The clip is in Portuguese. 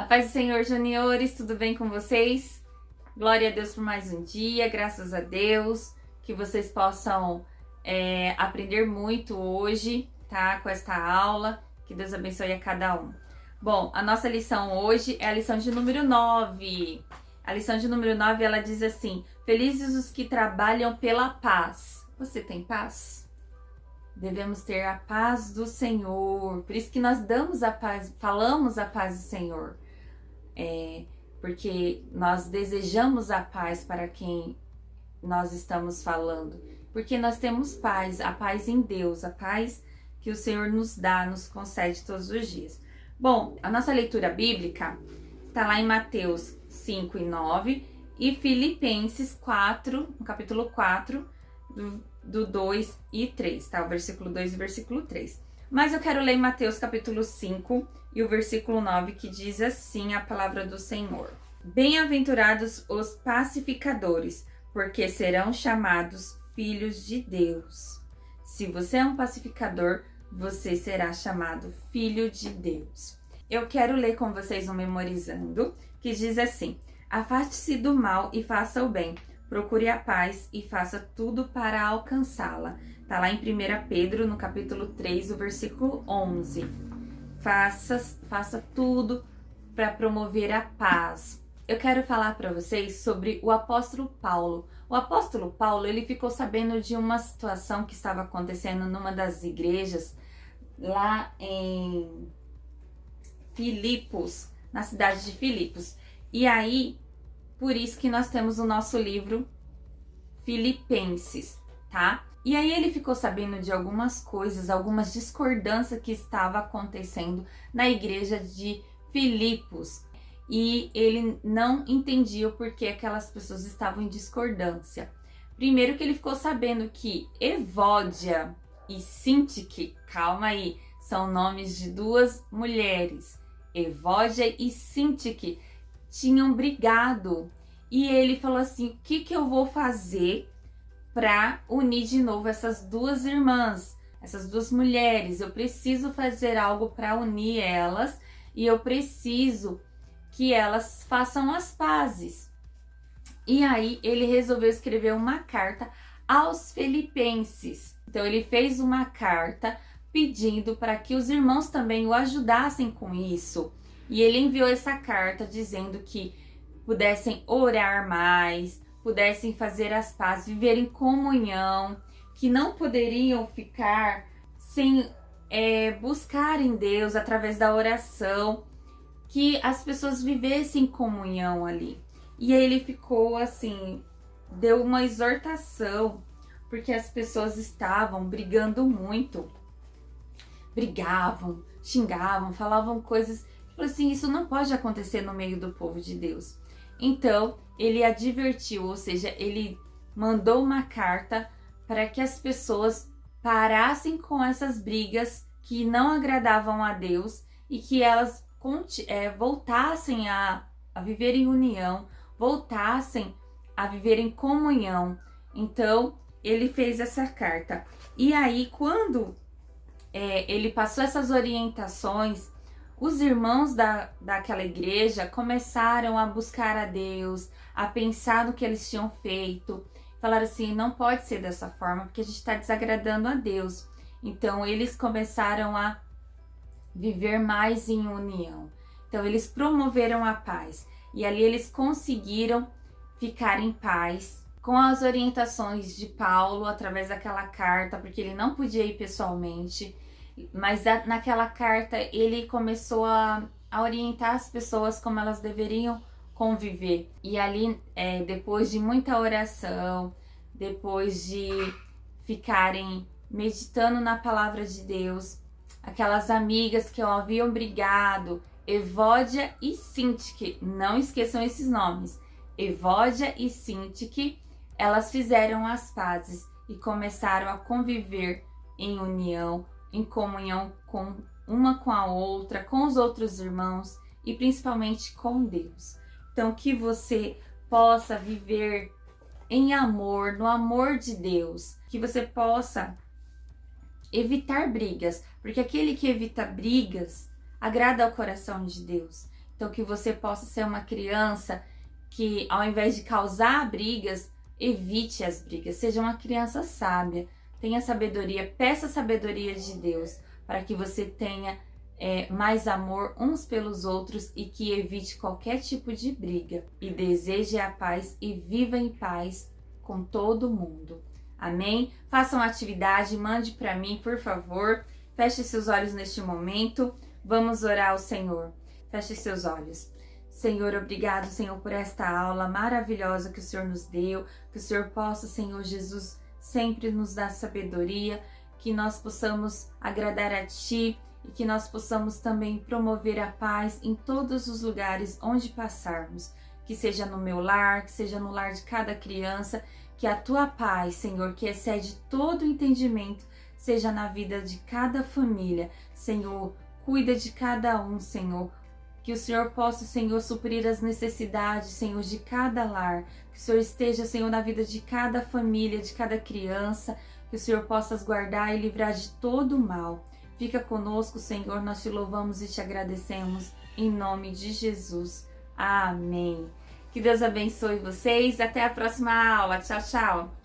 paz do Senhor, juniores, tudo bem com vocês? Glória a Deus por mais um dia, graças a Deus, que vocês possam aprender muito hoje, tá? Com esta aula, que Deus abençoe a cada um. Bom, a nossa lição hoje é a lição de número 9. A lição de número 9, ela diz assim: felizes os que trabalham pela paz. Você tem paz? Devemos ter a paz do Senhor. Por isso que nós damos a paz, falamos a paz do Senhor. Porque nós desejamos a paz para quem nós estamos falando. Porque nós temos paz, a paz em Deus, a paz que o Senhor nos dá, nos concede todos os dias. Bom, a nossa leitura bíblica está lá em Mateus 5 e 9 e Filipenses 4, no capítulo 4, do 2 e 3, tá? O versículo 2 e o versículo 3. Mas eu quero ler em Mateus capítulo 5 e o versículo 9, que diz assim a palavra do Senhor. Bem-aventurados os pacificadores, porque serão chamados filhos de Deus. Se você é um pacificador, você será chamado filho de Deus. Eu quero ler com vocês um memorizando, que diz assim: afaste-se do mal e faça o bem. Procure a paz e faça tudo para alcançá-la. Tá lá em 1 Pedro, no capítulo 3, o versículo 11. Faça tudo para promover a paz. Eu quero falar para vocês sobre o apóstolo Paulo. O apóstolo Paulo, ele ficou sabendo de uma situação que estava acontecendo numa das igrejas lá em Filipos, na cidade de Filipos. E aí, por isso que nós temos o nosso livro Filipenses, tá? E aí ele ficou sabendo de algumas coisas, algumas discordâncias que estava acontecendo na igreja de Filipos. E ele não entendia o porquê aquelas pessoas estavam em discordância. Primeiro que ele ficou sabendo que Evódia e Sintique, calma aí, são nomes de duas mulheres. Evódia e Sintique tinham brigado. E ele falou assim: o que eu vou fazer para unir de novo essas duas irmãs, essas duas mulheres? Eu preciso fazer algo para unir elas e eu preciso que elas façam as pazes. E aí ele resolveu escrever uma carta aos filipenses. Então ele fez uma carta pedindo para que os irmãos também o ajudassem com isso. E ele enviou essa carta dizendo que pudessem orar mais, pudessem fazer as pazes, viver em comunhão, que não poderiam ficar sem buscar em Deus através da oração, que as pessoas vivessem em comunhão ali. E aí ele ficou assim, deu uma exortação, porque as pessoas estavam brigando muito. Brigavam, xingavam, falavam coisas. Falou assim: isso não pode acontecer no meio do povo de Deus. Então, ele advertiu, ou seja, ele mandou uma carta para que as pessoas parassem com essas brigas que não agradavam a Deus e que elas voltassem a viver em união, voltassem a viver em comunhão. Então, ele fez essa carta. E aí, quando ele passou essas orientações, os irmãos daquela igreja começaram a buscar a Deus, a pensar no que eles tinham feito. Falaram assim: não pode ser dessa forma, porque a gente está desagradando a Deus. Então, eles começaram a viver mais em união. Então, eles promoveram a paz. E ali eles conseguiram ficar em paz com as orientações de Paulo, através daquela carta, porque ele não podia ir pessoalmente. Mas naquela carta ele começou a orientar as pessoas como elas deveriam conviver. E ali, depois de muita oração, depois de ficarem meditando na palavra de Deus, aquelas amigas que haviam brigado, Evódia e Sintique, não esqueçam esses nomes, Evódia e Sintique, elas fizeram as pazes e começaram a conviver em união, em comunhão com uma com a outra, com os outros irmãos e principalmente com Deus. Então, que você possa viver em amor, no amor de Deus, que você possa evitar brigas, porque aquele que evita brigas agrada ao coração de Deus. Então, que você possa ser uma criança que, ao invés de causar brigas, evite as brigas. Seja uma criança sábia, tenha sabedoria, peça a sabedoria de Deus para que você tenha mais amor uns pelos outros e que evite qualquer tipo de briga. E deseje a paz e viva em paz com todo mundo. Amém? Faça uma atividade, mande para mim, por favor. Feche seus olhos neste momento. Vamos orar ao Senhor. Feche seus olhos. Senhor, obrigado, Senhor, por esta aula maravilhosa que o Senhor nos deu. Que o Senhor possa, Senhor Jesus, sempre nos dar sabedoria. Que nós possamos agradar a Ti e que nós possamos também promover a paz em todos os lugares onde passarmos. Que seja no meu lar, que seja no lar de cada criança. Que a Tua paz, Senhor, que excede todo o entendimento, seja na vida de cada família. Senhor, cuida de cada um, Senhor. Que o Senhor possa, Senhor, suprir as necessidades, Senhor, de cada lar. Que o Senhor esteja, Senhor, na vida de cada família, de cada criança. Que o Senhor possa as guardar e livrar de todo o mal. Fica conosco, Senhor, nós te louvamos e te agradecemos. Em nome de Jesus. Amém. Que Deus abençoe vocês. Até a próxima aula. Tchau, tchau.